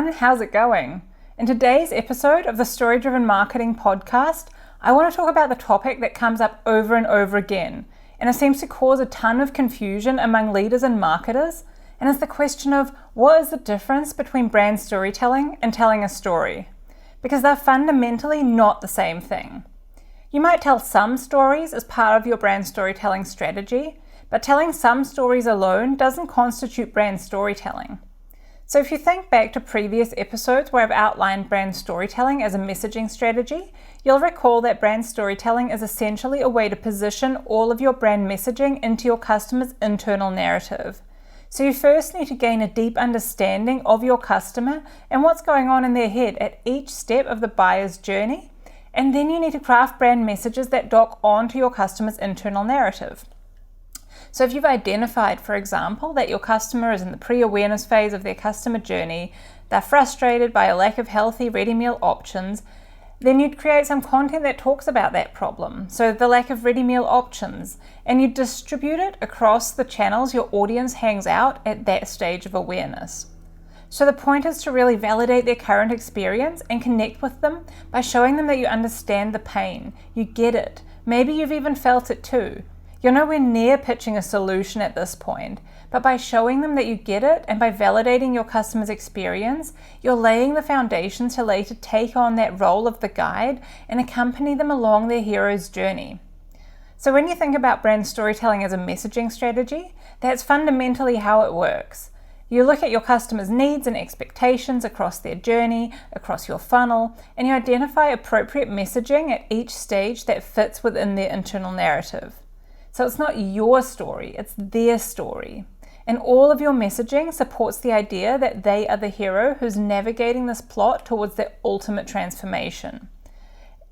everyone, how's it going? In today's episode of the Story Driven Marketing podcast, I want to talk about the topic that comes up over and over again, and it seems to cause a ton of confusion among leaders and marketers, and it's the question of what is the difference between brand storytelling and telling a story? Because they're fundamentally not the same thing. You might tell some stories as part of your brand storytelling strategy, but telling some stories alone doesn't constitute brand storytelling. So if you think back to previous episodes where I've outlined brand storytelling as a messaging strategy, you'll recall that brand storytelling is essentially a way to position all of your brand messaging into your customer's internal narrative. So you first need to gain a deep understanding of your customer and what's going on in their head at each step of the buyer's journey, and then you need to craft brand messages that dock onto your customer's internal narrative. So if you've identified, for example, that your customer is in the pre-awareness phase of their customer journey, they're frustrated by a lack of healthy ready meal options, then you'd create some content that talks about that problem, so the lack of ready meal options, and you'd distribute it across the channels your audience hangs out at that stage of awareness. So the point is to really validate their current experience and connect with them by showing them that you understand the pain, you get it, maybe you've even felt it too. You're nowhere near pitching a solution at this point, but by showing them that you get it and by validating your customer's experience, you're laying the foundation to later take on that role of the guide and accompany them along their hero's journey. So when you think about brand storytelling as a messaging strategy, that's fundamentally how it works. You look at your customer's needs and expectations across their journey, across your funnel, and you identify appropriate messaging at each stage that fits within their internal narrative. So it's not your story, it's their story. And all of your messaging supports the idea that they are the hero who's navigating this plot towards their ultimate transformation.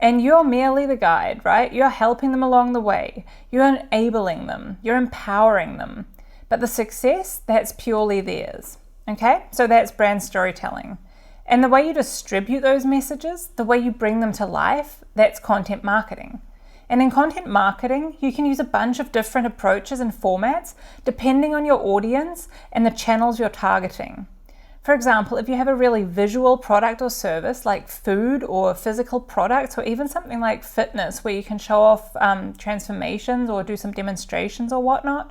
And you're merely the guide, right? You're helping them along the way. You're enabling them. You're empowering them. But the success, that's purely theirs. Okay? So that's brand storytelling. And the way you distribute those messages, the way you bring them to life, that's content marketing. And in content marketing, you can use a bunch of different approaches and formats depending on your audience and the channels you're targeting. For example, if you have a really visual product or service like food or physical products, or even something like fitness where you can show off transformations or do some demonstrations or whatnot,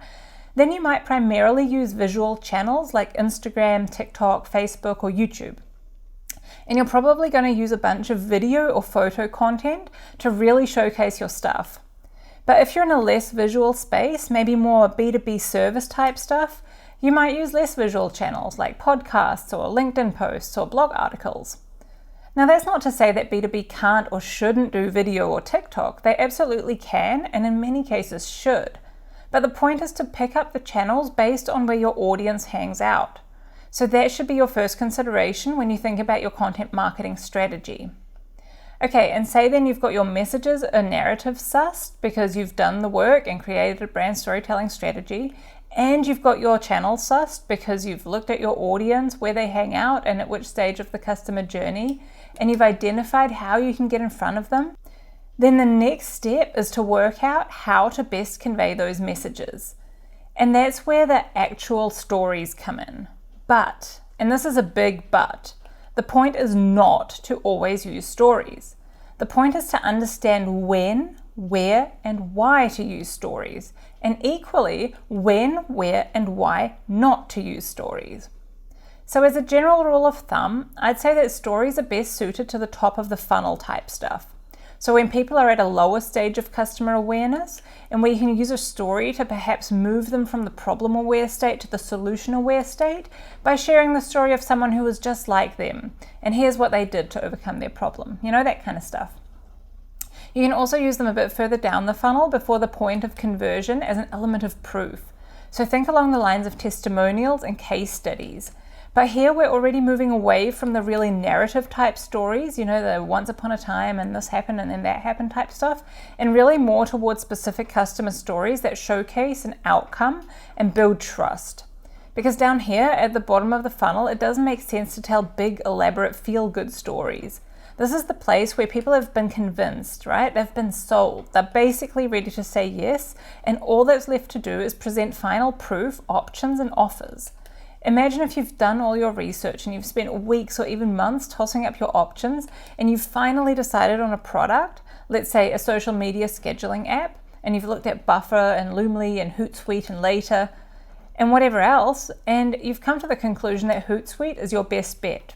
then you might primarily use visual channels like Instagram, TikTok, Facebook, or YouTube. And you're probably going to use a bunch of video or photo content to really showcase your stuff. But if you're in a less visual space, maybe more B2B service type stuff, you might use less visual channels like podcasts or LinkedIn posts or blog articles. Now that's not to say that B2B can't or shouldn't do video or TikTok. They absolutely can, and in many cases should. But the point is to pick up the channels based on where your audience hangs out. So that should be your first consideration when you think about your content marketing strategy. Okay, and say then you've got your messages or narrative sussed because you've done the work and created a brand storytelling strategy, and you've got your channels sussed because you've looked at your audience, where they hang out and at which stage of the customer journey, and you've identified how you can get in front of them. Then the next step is to work out how to best convey those messages. And that's where the actual stories come in. But, and this is a big but, the point is not to always use stories. The point is to understand when, where, and why to use stories, and equally when, where, and why not to use stories. So as a general rule of thumb, I'd say that stories are best suited to the top of the funnel type stuff. So when people are at a lower stage of customer awareness, and where you can use a story to perhaps move them from the problem-aware state to the solution-aware state by sharing the story of someone who was just like them, and here's what they did to overcome their problem, that kind of stuff. You can also use them a bit further down the funnel before the point of conversion as an element of proof. So think along the lines of testimonials and case studies. But here we're already moving away from the really narrative type stories, the once upon a time and this happened and then that happened type stuff, and really more towards specific customer stories that showcase an outcome and build trust. Because down here at the bottom of the funnel, it doesn't make sense to tell big, elaborate, feel-good stories. This is the place where people have been convinced, right? They've been sold. They're basically ready to say yes, and all that's left to do is present final proof, options, and offers. Imagine if you've done all your research and you've spent weeks or even months tossing up your options and you've finally decided on a product, let's say a social media scheduling app, and you've looked at Buffer and Loomly and Hootsuite and Later and whatever else, and you've come to the conclusion that Hootsuite is your best bet.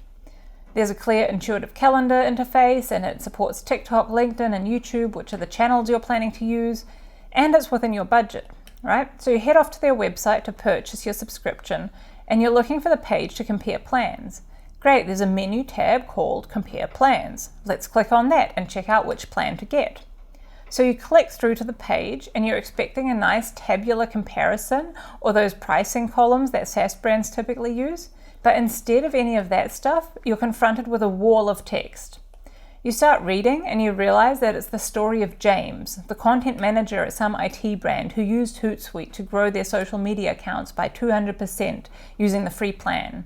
There's a clear, intuitive calendar interface, and it supports TikTok, LinkedIn, and YouTube, which are the channels you're planning to use, and it's within your budget, right? So you head off to their website to purchase your subscription, and you're looking for the page to compare plans. Great, there's a menu tab called Compare Plans. Let's click on that and check out which plan to get. So you click through to the page and you're expecting a nice tabular comparison or those pricing columns that SaaS brands typically use, but instead of any of that stuff, you're confronted with a wall of text. You start reading and you realize that it's the story of James, the content manager at some IT brand who used Hootsuite to grow their social media accounts by 200% using the free plan.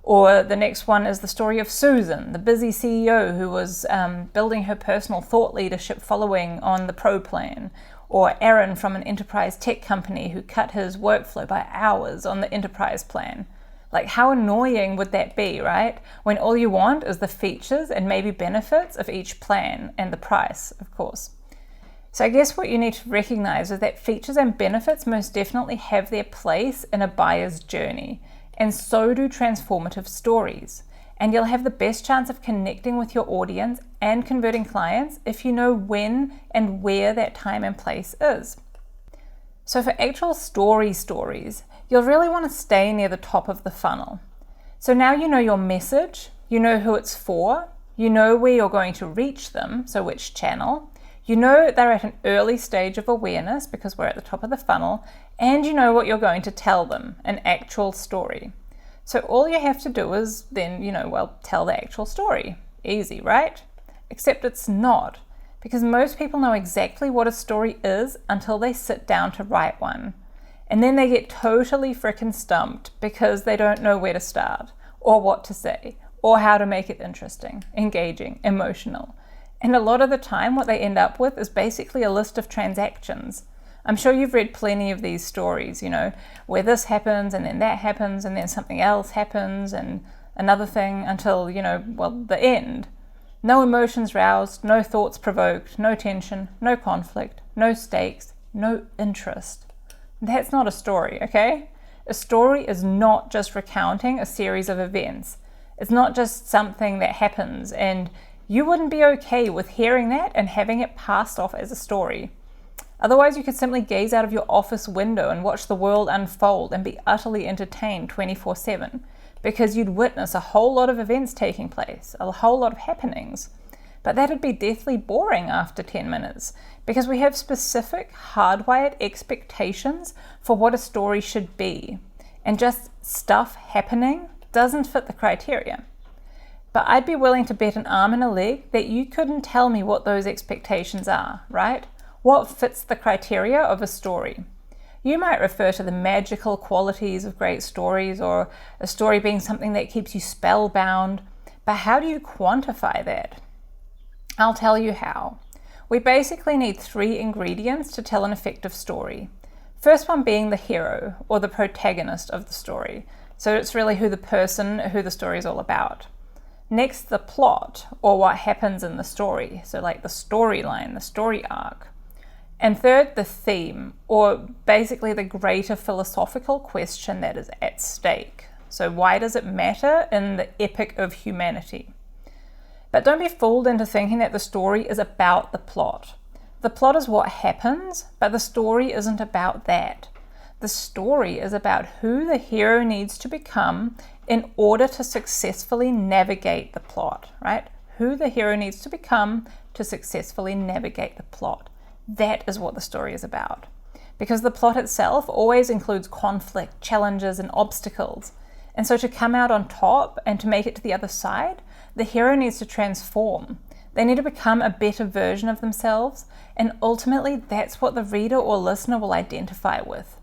Or the next one is the story of Susan, the busy CEO who was building her personal thought leadership following on the Pro plan. Or Aaron from an enterprise tech company who cut his workflow by hours on the enterprise plan. Like, how annoying would that be, right? When all you want is the features and maybe benefits of each plan and the price, of course. So I guess what you need to recognize is that features and benefits most definitely have their place in a buyer's journey. And so do transformative stories. And you'll have the best chance of connecting with your audience and converting clients if you know when and where that time and place is. So for actual stories, you'll really want to stay near the top of the funnel. So now you know your message, you know who it's for, you know where you're going to reach them, so which channel, you know they're at an early stage of awareness because we're at the top of the funnel, and you know what you're going to tell them, an actual story. So all you have to do is then, tell the actual story. Easy, right? Except it's not, because most people know exactly what a story is until they sit down to write one. And then they get totally frickin' stumped because they don't know where to start, or what to say, or how to make it interesting, engaging, emotional. And a lot of the time what they end up with is basically a list of transactions. I'm sure you've read plenty of these stories, where this happens and then that happens and then something else happens and another thing until, the end. No emotions roused, no thoughts provoked, no tension, no conflict, no stakes, no interest. That's not a story, okay? A story is not just recounting a series of events. It's not just something that happens, and you wouldn't be okay with hearing that and having it passed off as a story. Otherwise, you could simply gaze out of your office window and watch the world unfold and be utterly entertained 24/7, because you'd witness a whole lot of events taking place, a whole lot of happenings. But that'd be deathly boring after 10 minutes, because we have specific hardwired expectations for what a story should be, and just stuff happening doesn't fit the criteria. But I'd be willing to bet an arm and a leg that you couldn't tell me what those expectations are, right? What fits the criteria of a story? You might refer to the magical qualities of great stories, or a story being something that keeps you spellbound, but how do you quantify that? I'll tell you how. We basically need 3 ingredients to tell an effective story. First one being the hero, or the protagonist of the story. So it's really who the story is all about. Next, the plot, or what happens in the story. So like the storyline, the story arc. And third, the theme, or basically the greater philosophical question that is at stake. So why does it matter in the epic of humanity? But don't be fooled into thinking that the story is about the plot. The plot is what happens, but the story isn't about that. The story is about who the hero needs to become in order to successfully navigate the plot, right? Who the hero needs to become to successfully navigate the plot. That is what the story is about. Because the plot itself always includes conflict, challenges, and obstacles. And so to come out on top and to make it to the other side, the hero needs to transform. They need to become a better version of themselves, and ultimately that's what the reader or listener will identify with.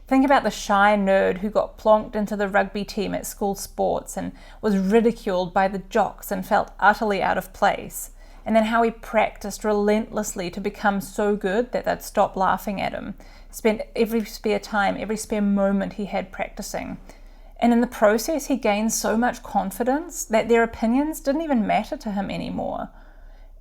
Think about the shy nerd who got plonked into the rugby team at school sports and was ridiculed by the jocks and felt utterly out of place, and then how he practiced relentlessly to become so good that they'd stop laughing at him, spent every spare moment he had practicing. And in the process, he gained so much confidence that their opinions didn't even matter to him anymore.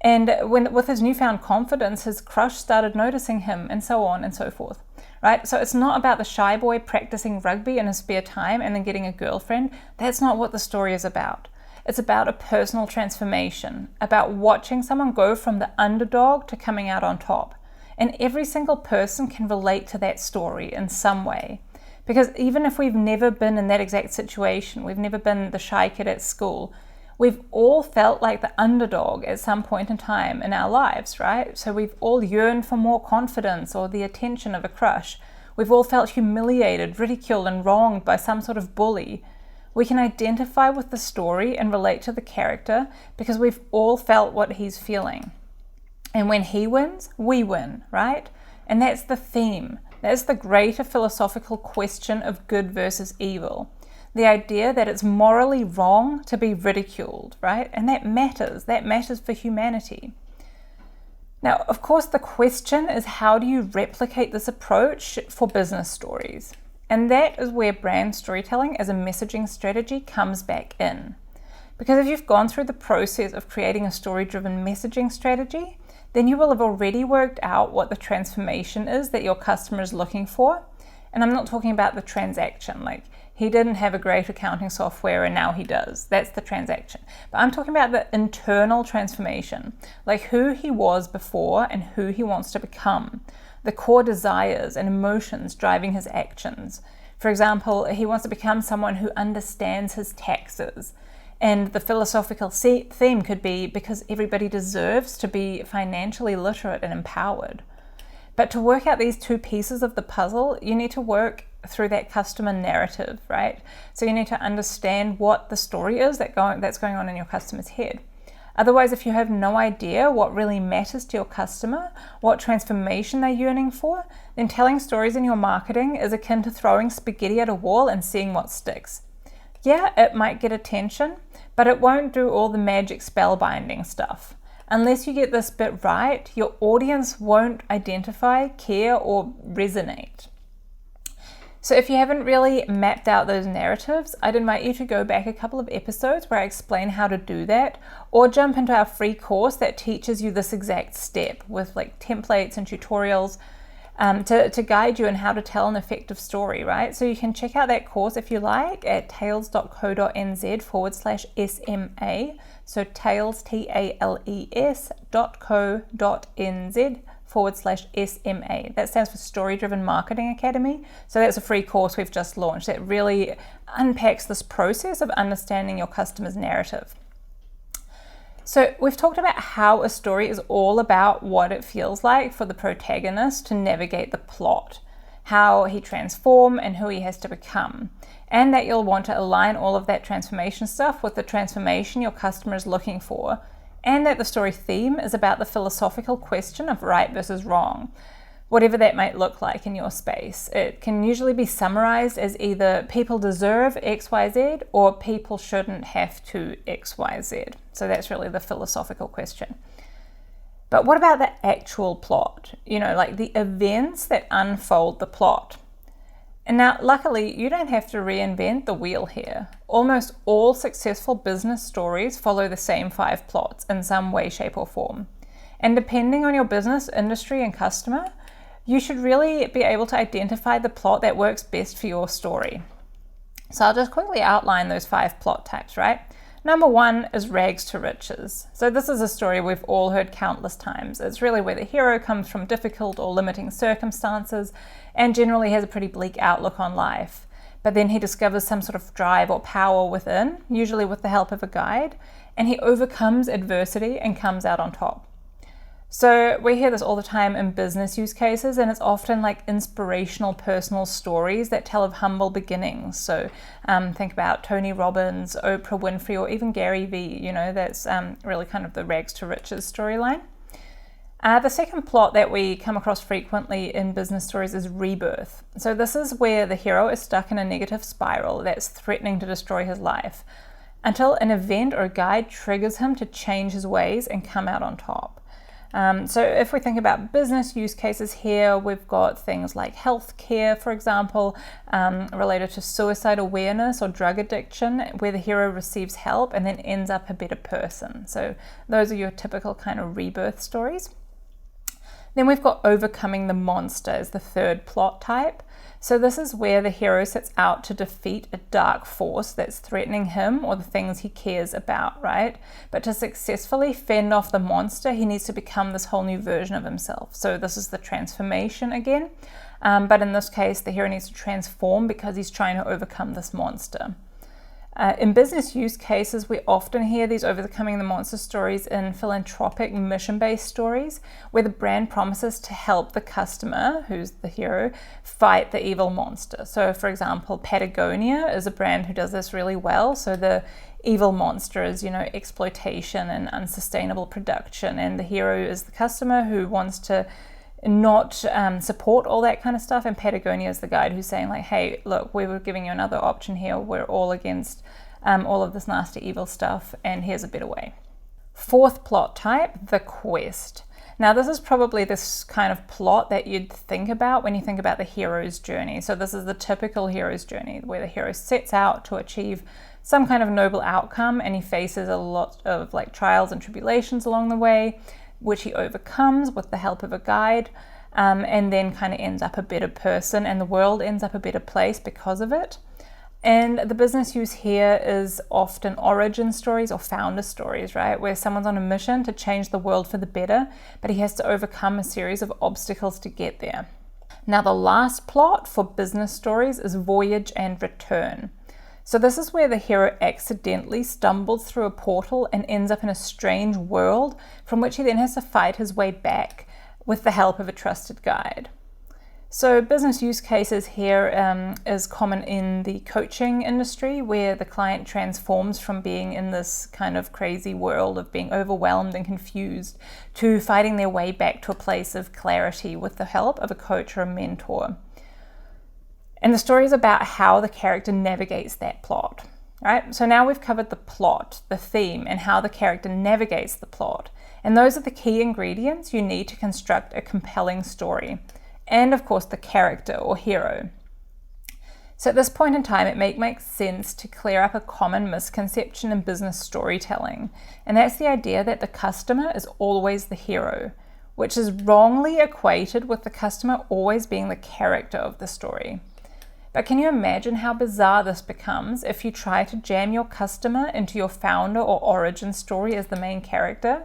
And with his newfound confidence, his crush started noticing him, and so on and so forth, right? So it's not about the shy boy practicing rugby in his spare time and then getting a girlfriend. That's not what the story is about. It's about a personal transformation, about watching someone go from the underdog to coming out on top. And every single person can relate to that story in some way. Because even if we've never been in that exact situation, we've never been the shy kid at school, we've all felt like the underdog at some point in time in our lives, right? So we've all yearned for more confidence or the attention of a crush. We've all felt humiliated, ridiculed, and wronged by some sort of bully. We can identify with the story and relate to the character because we've all felt what he's feeling. And when he wins, we win, right? And that's the theme. That's the greater philosophical question of good versus evil. The idea that it's morally wrong to be ridiculed, right? And that matters. That matters for humanity. Now, of course, the question is, how do you replicate this approach for business stories? And that is where brand storytelling as a messaging strategy comes back in. Because if you've gone through the process of creating a story-driven messaging strategy, then you will have already worked out what the transformation is that your customer is looking for. And I'm not talking about the transaction, like he didn't have a great accounting software and now he does. That's the transaction. But I'm talking about the internal transformation, like who he was before and who he wants to become, the core desires and emotions driving his actions. For example, he wants to become someone who understands his taxes. And the philosophical theme could be because everybody deserves to be financially literate and empowered. But to work out these two pieces of the puzzle, you need to work through that customer narrative, right? So you need to understand what the story is that's going on in your customer's head. Otherwise, if you have no idea what really matters to your customer, what transformation they're yearning for, then telling stories in your marketing is akin to throwing spaghetti at a wall and seeing what sticks. Yeah, it might get attention, but it won't do all the magic spellbinding stuff. Unless you get this bit right, your audience won't identify, care, or resonate. So if you haven't really mapped out those narratives, I'd invite you to go back a couple of episodes where I explain how to do that, or jump into our free course that teaches you this exact step with like templates and tutorials to guide you in how to tell an effective story, right? So you can check out that course if you like at tails.co.nz/SMA. So tails, tales.co.nz/SMA. That stands for Story Driven Marketing Academy. So that's a free course we've just launched that really unpacks this process of understanding your customer's narrative. So we've talked about how a story is all about what it feels like for the protagonist to navigate the plot, how he transforms and who he has to become, and that you'll want to align all of that transformation stuff with the transformation your customer is looking for, and that the story theme is about the philosophical question of right versus wrong, whatever that might look like in your space. It can usually be summarized as either people deserve XYZ or people shouldn't have to XYZ. So that's really the philosophical question. But what about the actual plot? You know, like the events that unfold the plot. And now, luckily, you don't have to reinvent the wheel here. Almost all successful business stories follow the same 5 plots in some way, shape, or form. And depending on your business, industry, and customer, you should really be able to identify the plot that works best for your story. So I'll just quickly outline those 5 plot types, right? Number 1 is rags to riches. So this is a story we've all heard countless times. It's really where the hero comes from difficult or limiting circumstances and generally has a pretty bleak outlook on life. But then he discovers some sort of drive or power within, usually with the help of a guide, and he overcomes adversity and comes out on top. So we hear this all the time in business use cases, and it's often like inspirational personal stories that tell of humble beginnings. So think about Tony Robbins, Oprah Winfrey, or even Gary Vee. You know, that's really kind of the rags to riches storyline. The second plot that we come across frequently in business stories is rebirth. So this is where the hero is stuck in a negative spiral that's threatening to destroy his life until an event or a guide triggers him to change his ways and come out on top. So if we think about business use cases here, we've got things like healthcare, for example, related to suicide awareness or drug addiction, where the hero receives help and then ends up a better person. So those are your typical kind of rebirth stories. Then we've got overcoming the monster as the third plot type. So this is where the hero sets out to defeat a dark force that's threatening him or the things he cares about, right? But to successfully fend off the monster, he needs to become this whole new version of himself. So this is the transformation again. But in this case, the hero needs to transform because he's trying to overcome this monster. In business use cases, we often hear these overcoming the monster stories in philanthropic mission-based stories where the brand promises to help the customer, who's the hero, fight the evil monster. So for example, Patagonia is a brand who does this really well. So the evil monster is, exploitation and unsustainable production, and the hero is the customer who wants to not support all that kind of stuff, and Patagonia is the guide who's saying like, hey, look, we were giving you another option here, we're all against all of this nasty evil stuff, and here's a better way. Fourth plot type, the quest. Now this is probably this kind of plot that you'd think about when you think about the hero's journey. So this is the typical hero's journey where the hero sets out to achieve some kind of noble outcome, and he faces a lot of like trials and tribulations along the way, which he overcomes with the help of a guide, and then kind of ends up a better person, and the world ends up a better place because of it. And the business use here is often origin stories or founder stories, right? Where someone's on a mission to change the world for the better, but he has to overcome a series of obstacles to get there. Now, the last plot for business stories is voyage and return. So this is where the hero accidentally stumbles through a portal and ends up in a strange world from which he then has to fight his way back with the help of a trusted guide. So business use cases here is common in the coaching industry, where the client transforms from being in this kind of crazy world of being overwhelmed and confused to fighting their way back to a place of clarity with the help of a coach or a mentor. And the story is about how the character navigates that plot, right? So now we've covered the plot, the theme, and how the character navigates the plot. And those are the key ingredients you need to construct a compelling story. And of course, the character or hero. So at this point in time, it makes sense to clear up a common misconception in business storytelling. And that's the idea that the customer is always the hero, which is wrongly equated with the customer always being the character of the story. But can you imagine how bizarre this becomes if you try to jam your customer into your founder or origin story as the main character?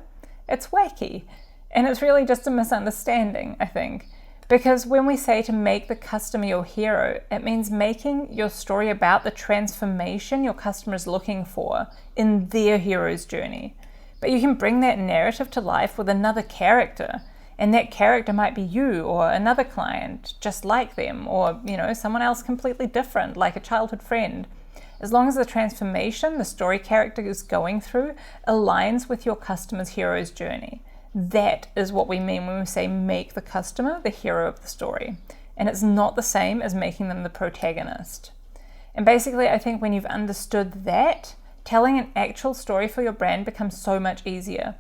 It's wacky, and it's really just a misunderstanding, I think. Because when we say to make the customer your hero, it means making your story about the transformation your customer is looking for in their hero's journey. But you can bring that narrative to life with another character. And that character might be you or another client just like them, or someone else completely different, like a childhood friend. As long as the transformation the story character is going through aligns with your customer's hero's journey. That is what we mean when we say make the customer the hero of the story. And it's not the same as making them the protagonist. And basically, I think when you've understood that, telling an actual story for your brand becomes so much easier.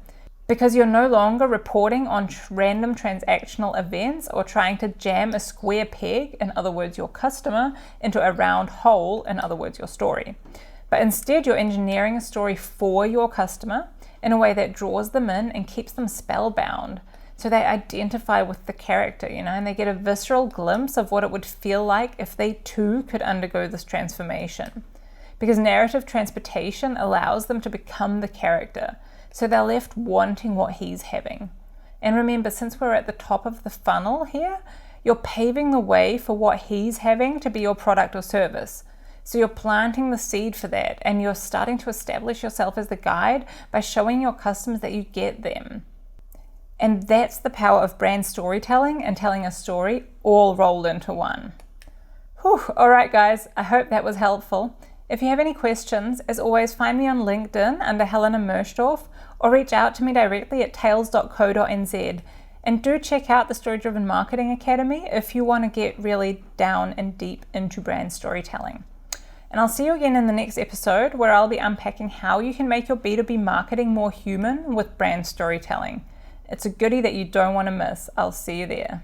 Because you're no longer reporting on random transactional events or trying to jam a square peg, in other words your customer, into a round hole, in other words your story. But instead you're engineering a story for your customer in a way that draws them in and keeps them spellbound. So they identify with the character, and they get a visceral glimpse of what it would feel like if they too could undergo this transformation. Because narrative transportation allows them to become the character. So they're left wanting what he's having. And remember, since we're at the top of the funnel here, you're paving the way for what he's having to be your product or service. So you're planting the seed for that, and you're starting to establish yourself as the guide by showing your customers that you get them. And that's the power of brand storytelling and telling a story all rolled into one. Whew. All right, guys, I hope that was helpful. If you have any questions, as always, find me on LinkedIn under Helena Mershdorf, or reach out to me directly at tails.co.nz. And do check out the Story Driven Marketing Academy if you want to get really down and deep into brand storytelling. And I'll see you again in the next episode, where I'll be unpacking how you can make your B2B marketing more human with brand storytelling. It's a goodie that you don't want to miss. I'll see you there.